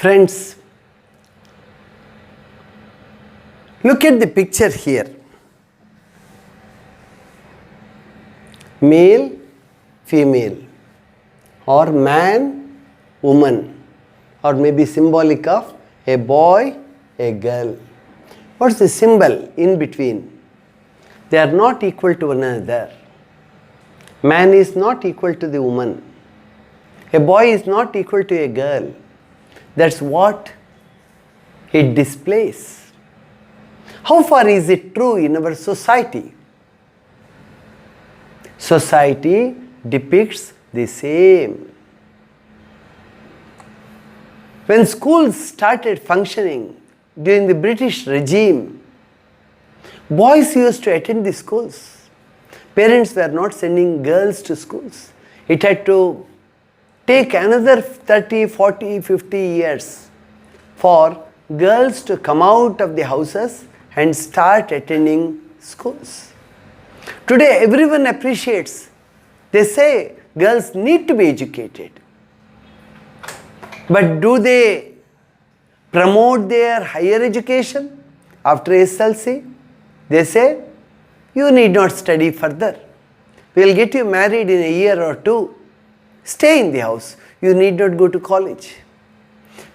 Friends, look at the picture here. Male, female, or man, woman, or maybe symbolic of a boy, a girl. What's the symbol in between? They are not equal to one another. Man is not equal to the woman. A boy is not equal to a girl. That's what it displays. How far is it true in our society? Society depicts the same. When schools started functioning during the British regime, boys used to attend the schools. Parents were not sending girls to schools. It had to take another 30, 40, 50 years for girls to come out of the houses and start attending schools. Today everyone appreciates. They say girls need to be educated. But do they promote their higher education after SLC? They say, you need not study further. We will get you married in a year or two. Stay in the house. You need not go to college.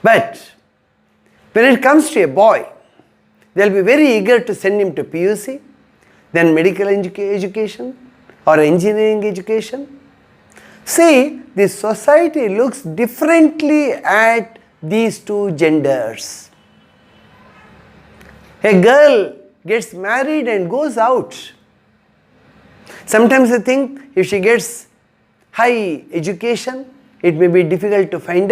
But when it comes to a boy, they will be very eager to send him to PUC, then medical education or engineering education. See, the society looks differently at these two genders. A girl gets married and goes out. Sometimes I think if she gets high education, it may be difficult to find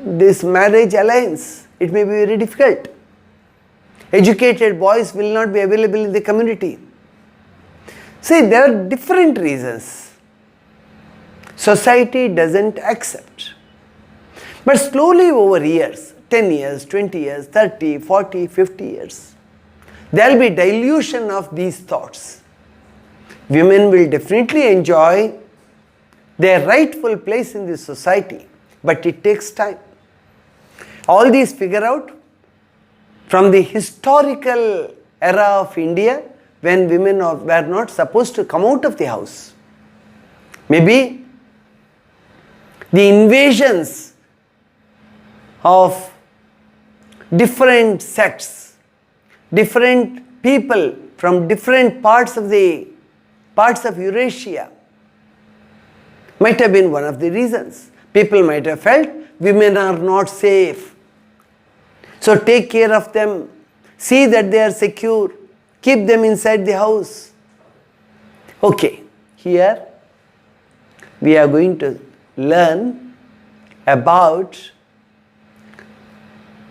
this marriage alliance. It may be very difficult. Educated boys will not be available in the community. See, there are different reasons. Society doesn't accept. But slowly over years, 10 years, 20 years, 30, 40, 50 years, there will be dilution of these thoughts. Women will definitely enjoy their rightful place in the society, but it takes time. All these figure out from the historical era of India when women were not supposed to come out of the house. Maybe the invasions of different sects, different people from different parts of Eurasia might have been one of the reasons. People might have felt women are not safe. So take care of them, see that they are secure, keep them inside the house. Okay, here we are going to learn about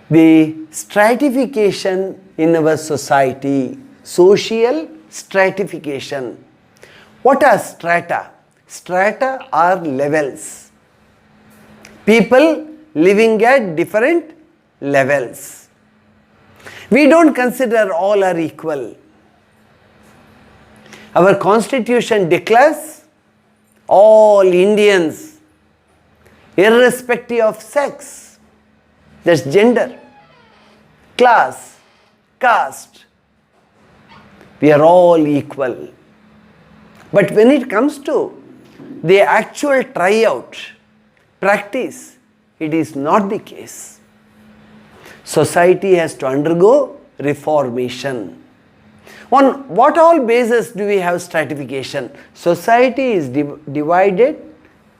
the stratification in our society, social stratification. What are strata? Strata are levels. People living at different levels. We don't consider all are equal. Our constitution declares all Indians, irrespective of sex, that's gender, class, caste, we are all equal. But when it comes to the actual tryout, practice, it is not the case. Society has to undergo reformation. On what all basis do we have stratification? Society is divided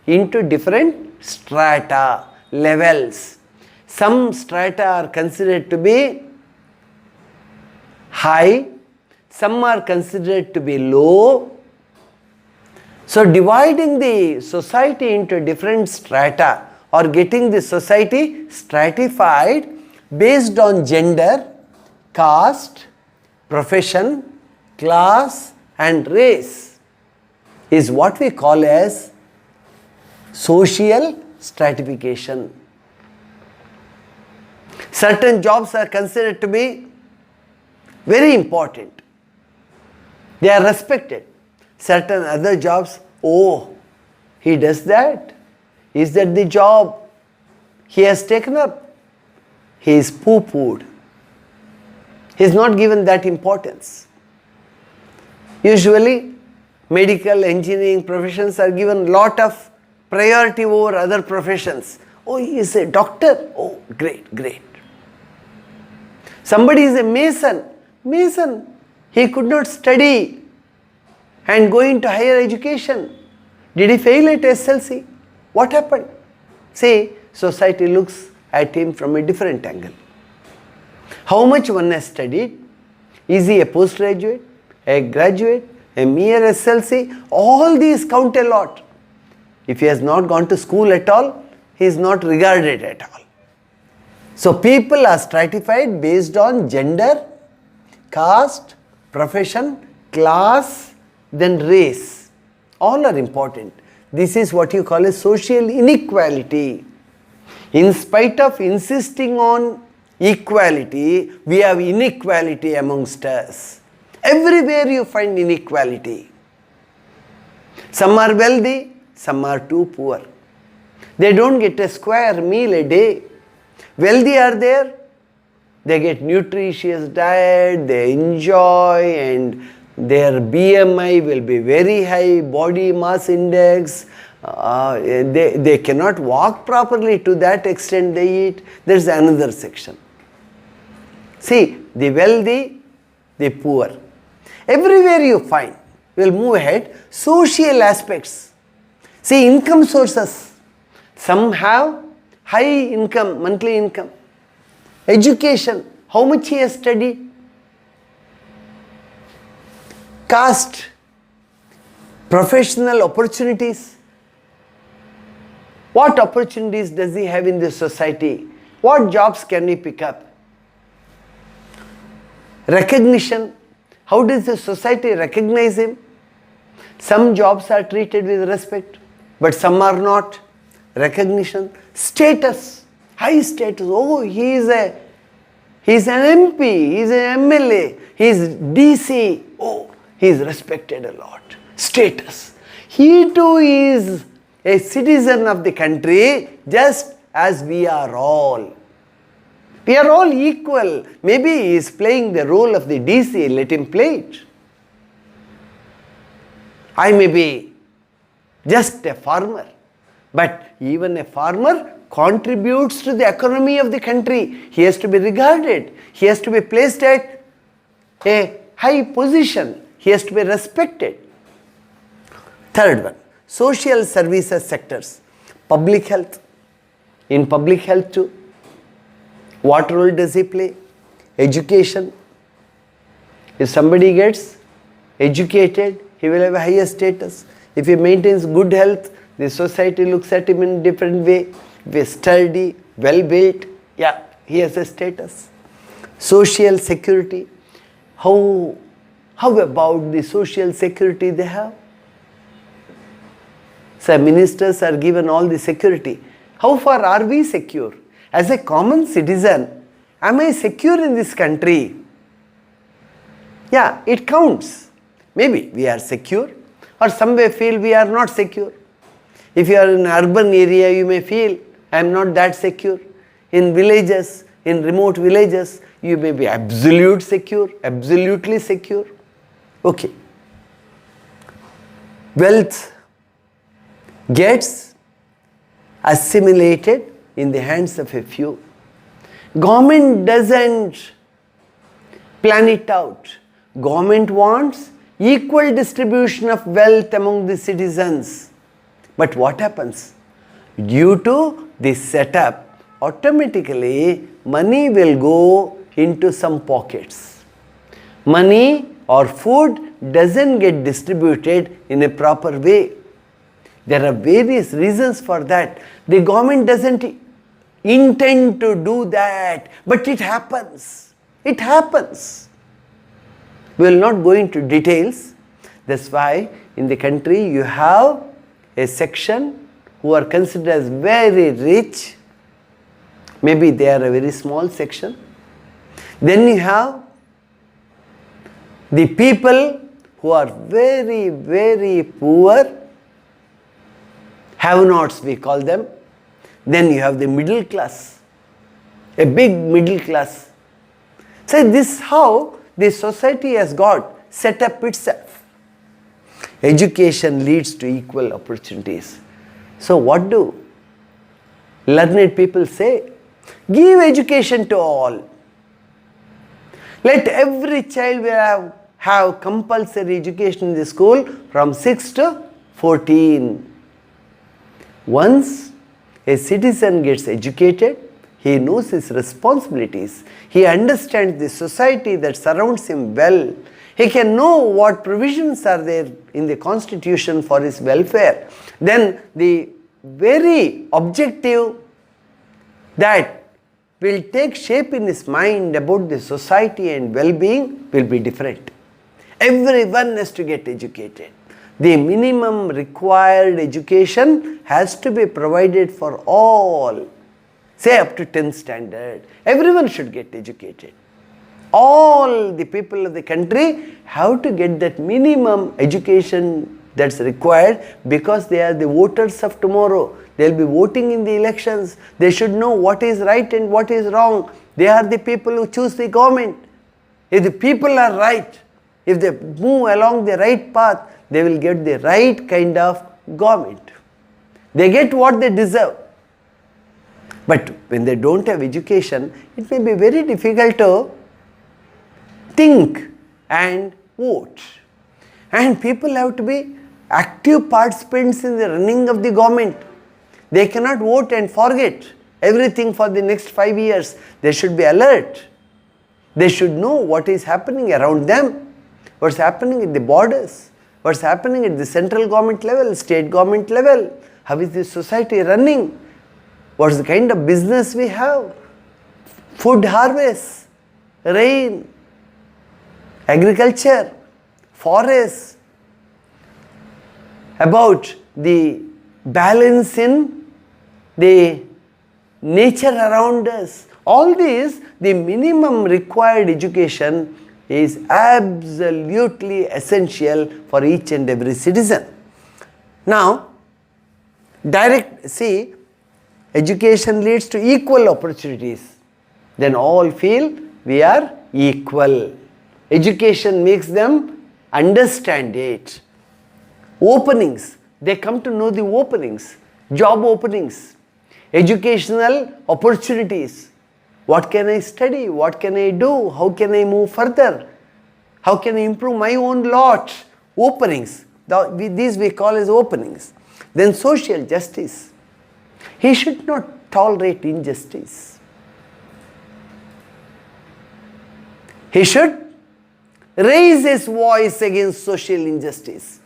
into different strata, levels. Some strata are considered to be high, some are considered to be low. So dividing the society into different strata or getting the society stratified based on gender, caste, profession, class and race is what we call as social stratification. Certain jobs are considered to be very important. They are respected. Certain other jobs, oh, he does that. Is that the job he has taken up, he is poo-pooed. He is not given that importance. Usually, medical, engineering professions are given lot of priority over other professions. Oh, he is a doctor. Oh, great, great. Somebody is a mason. Mason, he could not study and go into higher education. Did he fail at SLC? What happened? See, society looks at him from a different angle. How much one has studied? Is he a postgraduate, a graduate, a mere SLC? All these count a lot. If he has not gone to school at all, he is not regarded at all. So people are stratified based on gender, caste, profession, class, then race. All are important. This is what you call a social inequality. In spite of insisting on equality, we have inequality amongst us. Everywhere you find inequality. Some are wealthy, some are too poor. They don't get a square meal a day. Wealthy are there, they get nutritious diet, they enjoy, and their BMI will be very high, body mass index. They cannot walk properly, to that extent they eat. There is another section. See, the wealthy, the poor. Everywhere you find, we'll move ahead, social aspects. See, income sources. Some have high income, monthly income. Education, how much he has studied. Caste, professional opportunities. What opportunities does he have in the society? What jobs can he pick up? Recognition, how does the society recognize him? Some jobs are treated with respect, but some are not. Recognition, status, high status. Oh, he is an MP, he is an MLA, he is DC. Oh, he is respected a lot. Status. He too is a citizen of the country, just as we are all. We are all equal. Maybe he is playing the role of the DC, let him play it. I may be just a farmer, but even a farmer contributes to the economy of the country. He has to be regarded. He has to be placed at a high position. He has to be respected. Third one, social services sectors. Public health. In public health too, what role does he play? Education. If somebody gets educated, he will have a higher status. If he maintains good health, the society looks at him in a different way. If he is sturdy, well built, yeah, he has a status. Social security. How about the social security they have? So ministers are given all the security. How far are we secure? As a common citizen, am I secure in this country? Yeah, it counts. Maybe we are secure, or some may feel we are not secure. If you are in an urban area, you may feel I am not that secure. In villages, in remote villages, you may be absolutely secure. Okay. Wealth gets assimilated in the hands of a few. Government doesn't plan it out. Government wants equal distribution of wealth among the citizens. But what happens? Due to this setup, automatically money will go into some pockets. Money or food doesn't get distributed in a proper way. There are various reasons for that. The government doesn't intend to do that, but it happens. It happens. We will not go into details. That's why in the country you have a section who are considered as very rich. Maybe they are a very small section. Then you have the people who are very, very poor, have-nots we call them. Then you have the middle class, a big middle class. So this is how the society has got set up itself. Education leads to equal opportunities. So what do learned people say? Give education to all. Let every child have compulsory education in the school from 6 to 14. Once a citizen gets educated, he knows his responsibilities. He understands the society that surrounds him well. He can know what provisions are there in the constitution for his welfare. Then the very objective that will take shape in his mind about the society and well-being will be different. Everyone has to get educated. The minimum required education has to be provided for all. Say up to 10th standard. Everyone should get educated. All the people of the country have to get that minimum education that's required, because they are the voters of tomorrow. They will be voting in the elections. They should know what is right and what is wrong. They are the people who choose the government. If the people are right, if they move along the right path, they will get the right kind of government. They get what they deserve. But when they don't have education, it may be very difficult to think and vote. And people have to be active participants in the running of the government. They cannot vote and forget everything for the next 5 years. They should be alert. They should know what is happening around them, what's happening at the borders, what's happening at the central government level, state government level, how is the society running, what's the kind of business we have, food harvest, rain, agriculture, forests, about the balance in the nature around us. All these, the minimum required education is absolutely essential for each and every citizen. Now, education leads to equal opportunities. Then all feel we are equal. Education makes them understand it. Openings, they come to know the openings, job openings, educational opportunities. What can I study? What can I do? How can I move further? How can I improve my own lot? Openings. These we call as openings. Then social justice. He should not tolerate injustice. He should raise his voice against social injustice.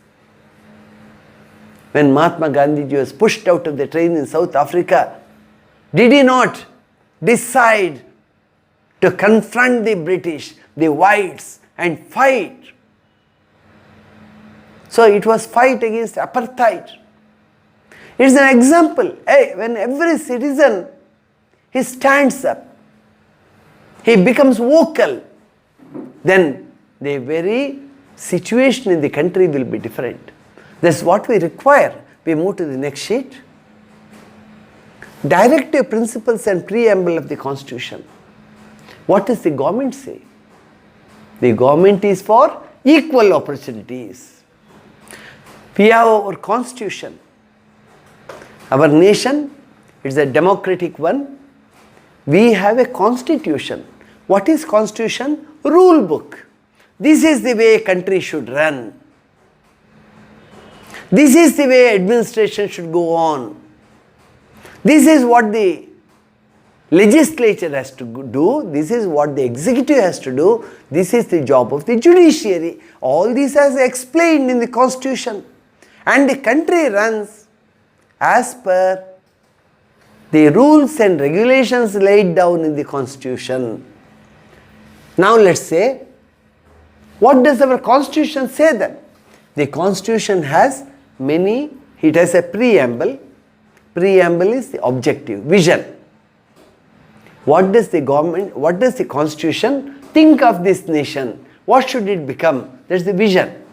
When Mahatma Gandhi was pushed out of the train in South Africa, did he not decide to confront the British, the whites, and fight? So it was fight against apartheid. It's an example. When every citizen, he stands up, he becomes vocal, then the very situation in the country will be different. That's what we require. We move to the next sheet. Directive principles and preamble of the Constitution. What does the government say? The government is for equal opportunities. We have our Constitution. Our nation is a democratic one. We have a Constitution. What is Constitution? Rule book. This is the way a country should run. This is the way administration should go on. This is what the legislature has to do. This is what the executive has to do. This is the job of the judiciary. All this is explained in the Constitution. And the country runs as per the rules and regulations laid down in the Constitution. Now let's say, what does our Constitution say then? The Constitution has it has a preamble. Preamble is the objective, vision. What does the Constitution think of this nation? What should it become? That's the vision.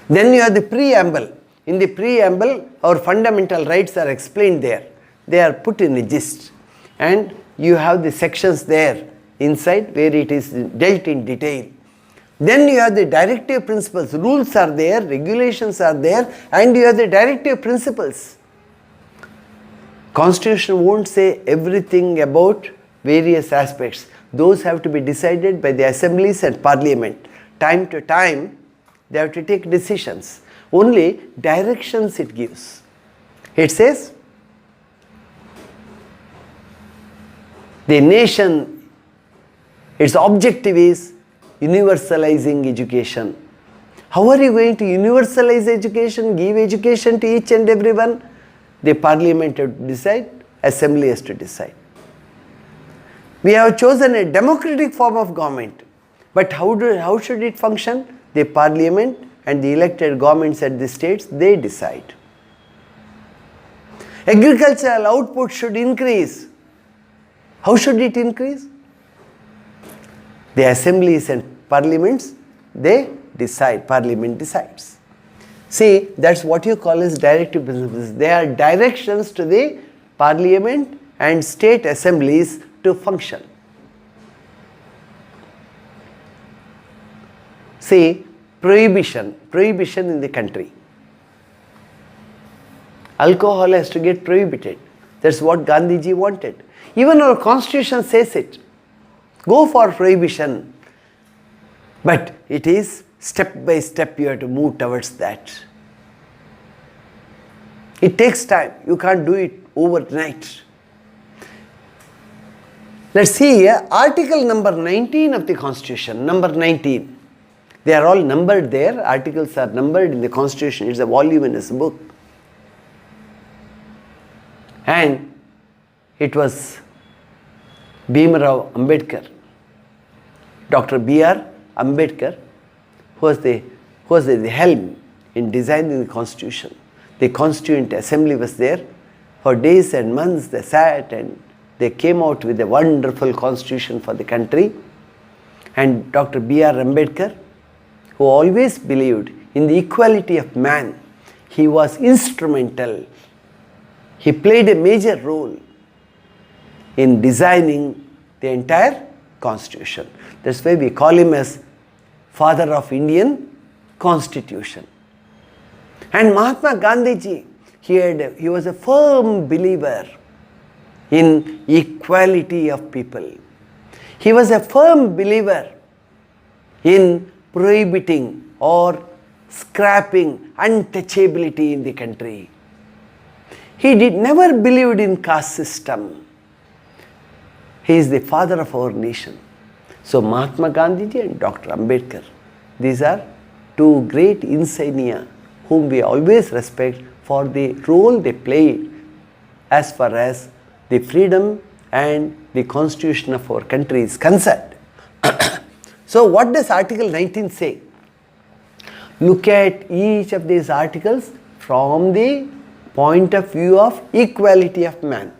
Then you have the preamble. In the preamble, our fundamental rights are explained there. they are put in a gist, and you have the sections there inside where it is dealt in detail. Then you have the directive principles, rules are there, regulations are there, and you have the directive principles. Constitution won't say everything about various aspects. Those have to be decided by the assemblies and parliament. Time to time, they have to take decisions. Only directions it gives. It says, the nation, its objective is universalizing education. How are you going to universalize education, give education to each and everyone? The parliament has to decide, assembly has to decide. We have chosen a democratic form of government, but how should it function? The parliament and the elected governments at the states, they decide. Agricultural output should increase. How should it increase? The assemblies and parliaments, they decide, parliament decides. See, that's what you call as directive principles. They are directions to the parliament and state assemblies to function. See, prohibition in the country. Alcohol has to get prohibited. That's what Gandhiji wanted. Even our constitution says it. Go for prohibition. But it is step by step you have to move towards that. It takes time. You can't do it overnight. Let's see here, article number 19 of the Constitution, number 19. They are all numbered there. Articles are numbered in the Constitution. It's a voluminous book. And it was Bhimrao Ambedkar, Dr. B.R. Ambedkar, who was the helm in designing the Constitution. The Constituent Assembly was there. For days and months they sat and they came out with a wonderful constitution for the country. And Dr. B.R. Ambedkar, who always believed in the equality of man, he was instrumental. He played a major role in designing the entire constitution. That's why we call him as father of Indian Constitution. And Mahatma Gandhiji, he was a firm believer in equality of people. He was a firm believer in prohibiting or scrapping untouchability in the country. He never believed in caste system. He is the father of our nation. So Mahatma Gandhiji and Dr. Ambedkar, these are two great insignia whom we always respect for the role they played as far as the freedom and the constitution of our country is concerned. So what does Article 19 say? Look at each of these articles from the point of view of equality of man.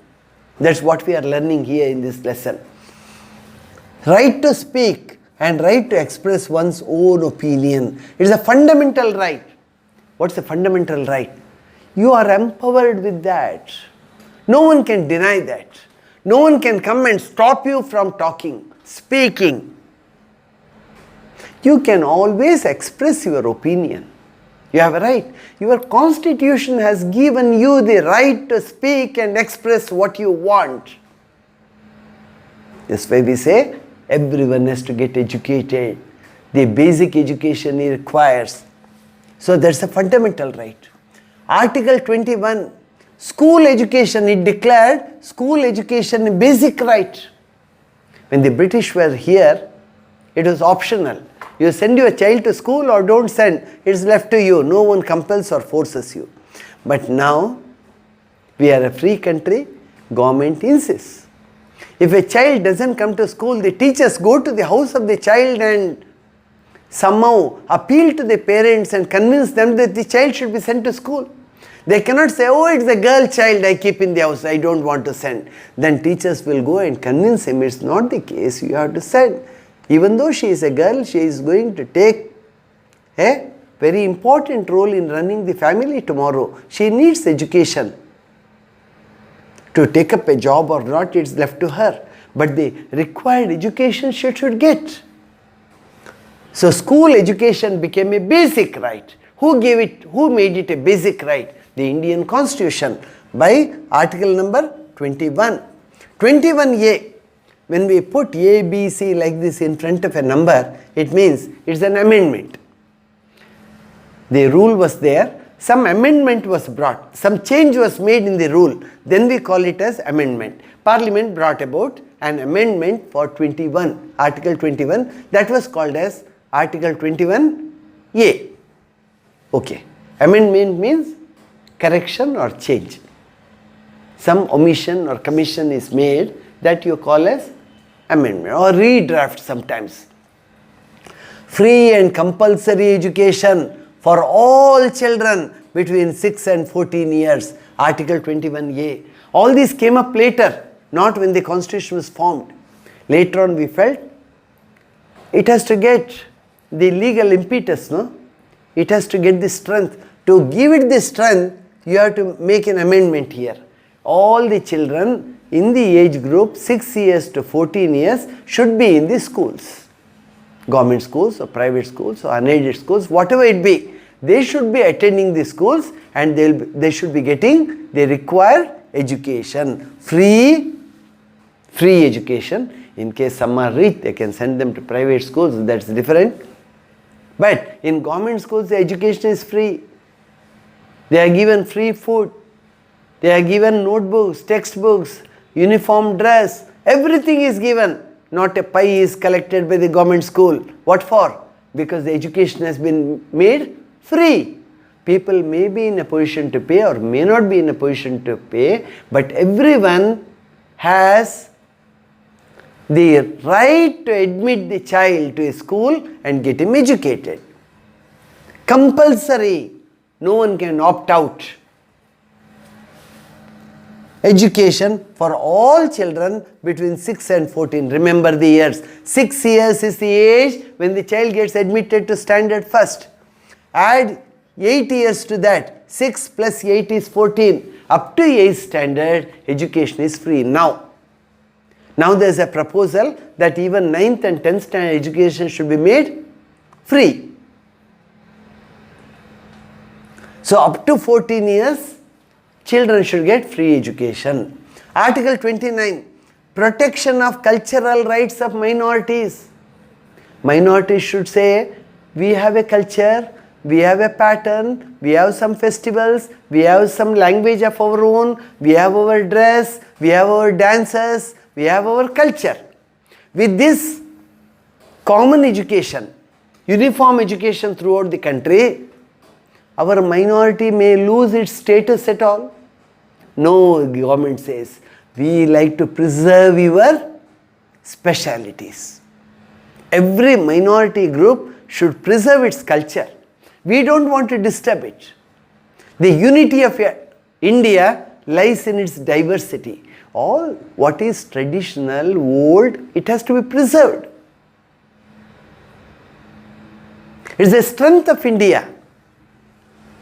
That's what we are learning here in this lesson. Right to speak and right to express one's own opinion. It is a fundamental right. What's the fundamental right? You are empowered with that. No one can deny that. No one can come and stop you from talking, speaking. You can always express your opinion. You have a right. Your constitution has given you the right to speak and express what you want. That's why we say everyone has to get educated. The basic education he requires. So that's a fundamental right. Article 21, school education, it declared school education a basic right. When the British were here, it was optional. You send your child to school or don't send, it's left to you. No one compels or forces you. But now, we are a free country, government insists. If a child doesn't come to school, the teachers go to the house of the child and somehow appeal to the parents and convince them that the child should be sent to school. They cannot say, oh, it's a girl child I keep in the house, I don't want to send. Then teachers will go and convince him, it's not the case, you have to send. Even though she is a girl, she is going to take a very important role in running the family tomorrow. She needs education. To take up a job or not, it's left to her. But the required education she should get. So school education became a basic right. Who gave it? Who made it a basic right? The Indian Constitution by article number 21. 21A. When we put A, B, C like this in front of a number, it means it's an amendment. The rule was there, some amendment was brought, some change was made in the rule, then we call it as amendment. Parliament brought about an amendment for 21, Article 21, that was called as Article 21A. Okay, amendment means correction or change. Some omission or commission is made, that you call as amendment or redraft sometimes. Free and compulsory education for all children between 6 and 14 years, Article 21A. All these came up later, not when the Constitution was formed. Later on we felt it has to get the legal impetus, no? It has to get the strength. To give it the strength, you have to make an amendment here. All the children in the age group 6 years to 14 years should be in the schools. Government schools or private schools or unaided schools, whatever it be. They should be attending the schools and they should be getting the required education. Free education. In case some are rich, they can send them to private schools, that's different. But in government schools, the education is free. They are given free food. They are given notebooks, textbooks, uniform dress. Everything is given. Not a pie is collected by the government school. What for? Because the education has been made free. People may be in a position to pay or may not be in a position to pay, but everyone has the right to admit the child to a school and get him educated. Compulsory. No one can opt out. Education for all children between 6 and 14. Remember the years. 6 years is the age when the child gets admitted to standard first. Add 8 years to that. 6 plus 8 is 14. Up to 8th standard, education is free. Now there is a proposal that even 9th and 10th standard education should be made free. So up to 14 years, children should get free education. Article 29, protection of cultural rights of minorities. Minorities should say, we have a culture, we have a pattern, we have some festivals, we have some language of our own, we have our dress, we have our dances, we have our culture. With this common education, uniform education throughout the country, our minority may lose its status at all. No, the government says, we like to preserve your specialities. Every minority group should preserve its culture. We don't want to disturb it. The unity of India lies in its diversity. All what is traditional, old, it has to be preserved. It is the strength of India.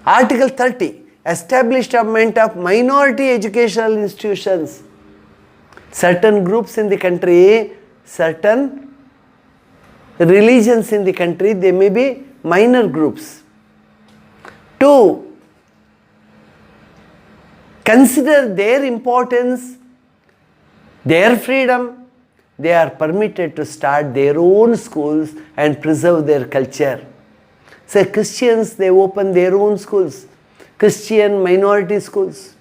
Article 30, establishment of minority educational institutions. Certain groups in the country, certain religions in the country, they may be minor groups. To consider their importance, their freedom, they are permitted to start their own schools and preserve their culture. Say Christians, they open their own schools, Christian minority schools.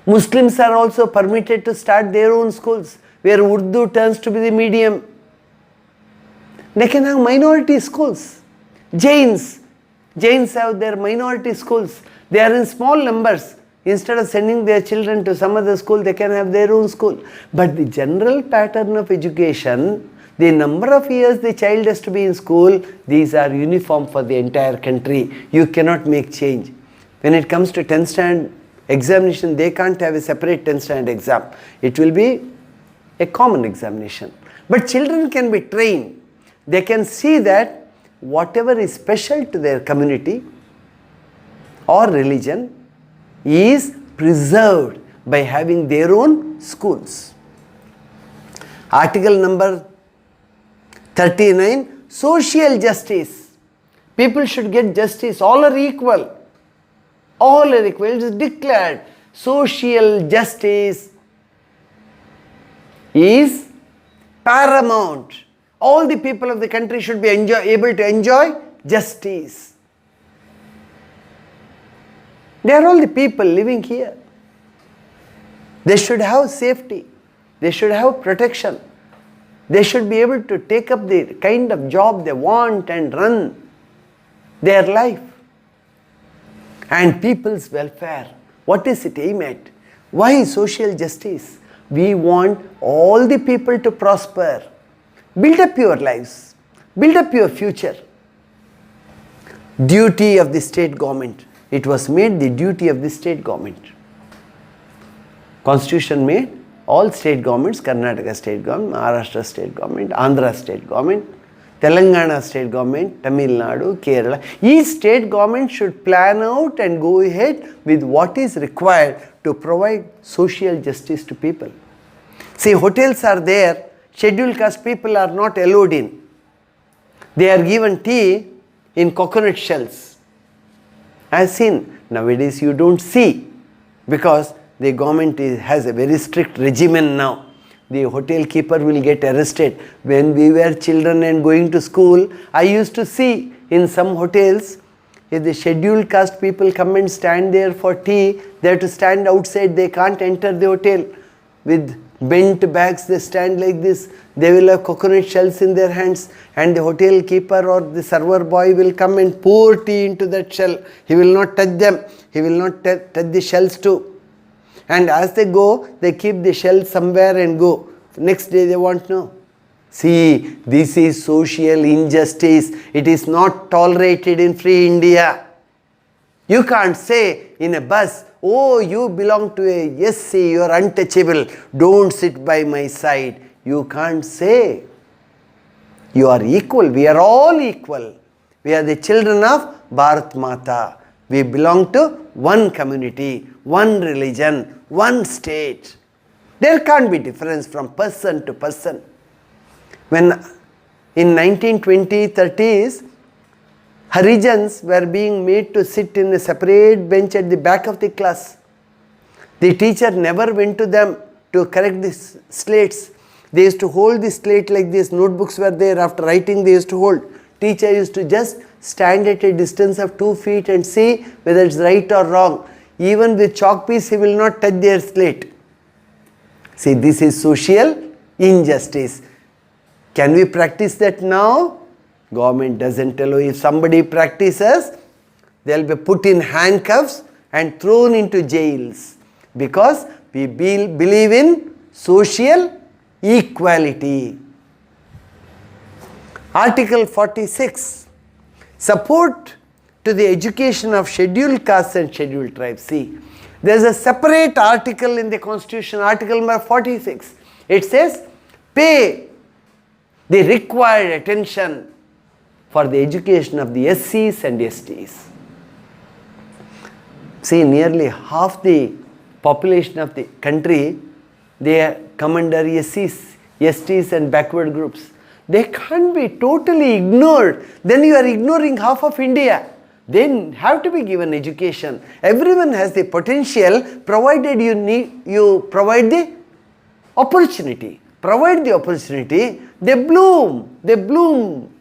Muslims are also permitted to start their own schools where Urdu turns to be the medium. They can have minority schools. Jains have their minority schools. They are in small numbers. Instead of sending their children to some other school, they can have their own school. But the general pattern of education, the number of years the child has to be in school, these are uniform for the entire country. You cannot make change. When it comes to 10th standard examination, they can't have a separate 10th standard exam. It will be a common examination. But children can be trained. They can see that whatever is special to their community or religion is preserved by having their own schools. Article number 39, social justice. People should get justice. All are equal. All are equal. It is declared. Social justice is paramount. All the people of the country should be able to enjoy justice. They are all the people living here. They should have safety. They should have protection. They should be able to take up the kind of job they want and run their life. And people's welfare. What is it aimed at? Why social justice? We want all the people to prosper. Build up your lives. Build up your future. Duty of the state government. It was made the duty of the state government. Constitution made all state governments, Karnataka state government, Maharashtra state government, Andhra state government, Telangana state government, Tamil Nadu, Kerala. Each state government should plan out and go ahead with what is required to provide social justice to people. See, hotels are there, scheduled caste people are not allowed in. They are given tea in coconut shells. I have seen, nowadays you don't see, because the government has a very strict regimen now. The hotel keeper will get arrested. When we were children and going to school, I used to see in some hotels, if the scheduled caste people come and stand there for tea, they have to stand outside, they can't enter the hotel. With bent backs, they stand like this. They will have coconut shells in their hands, and the hotel keeper or the server boy will come and pour tea into that shell. He will not touch them. He will not touch the shells too. And as they go, they keep the shell somewhere and go. Next day they want to know. See, this is social injustice. It is not tolerated in free India. You can't say in a bus, oh, you belong to a SC, you are untouchable. Don't sit by my side. You can't say. You are equal. We are all equal. We are the children of Bharat Mata. We belong to one community, one religion, one state. There can't be difference from person to person. When in 1920s, 30s, Harijans were being made to sit in a separate bench at the back of the class. The teacher never went to them to correct the slates. They used to hold the slate like this. Notebooks were there. After writing, they used to hold. Teacher used to just stand at a distance of 2 feet and see whether it's right or wrong. Even with chalk piece, he will not touch their slate. See, this is social injustice. Can we practice that now? Government doesn't allow. If somebody practices, they'll be put in handcuffs and thrown into jails, because we believe in social equality. Article 46, support to the education of scheduled castes and scheduled tribes. See, there is a separate article in the Constitution, article number 46. It says, pay the required attention for the education of the SCs and STs. See, nearly half the population of the country, they come under SCs, STs and backward groups. They can't be totally ignored. Then you are ignoring half of India. They have to be given education. Everyone has the potential, provided you provide the opportunity. Provide the opportunity, they bloom. They bloom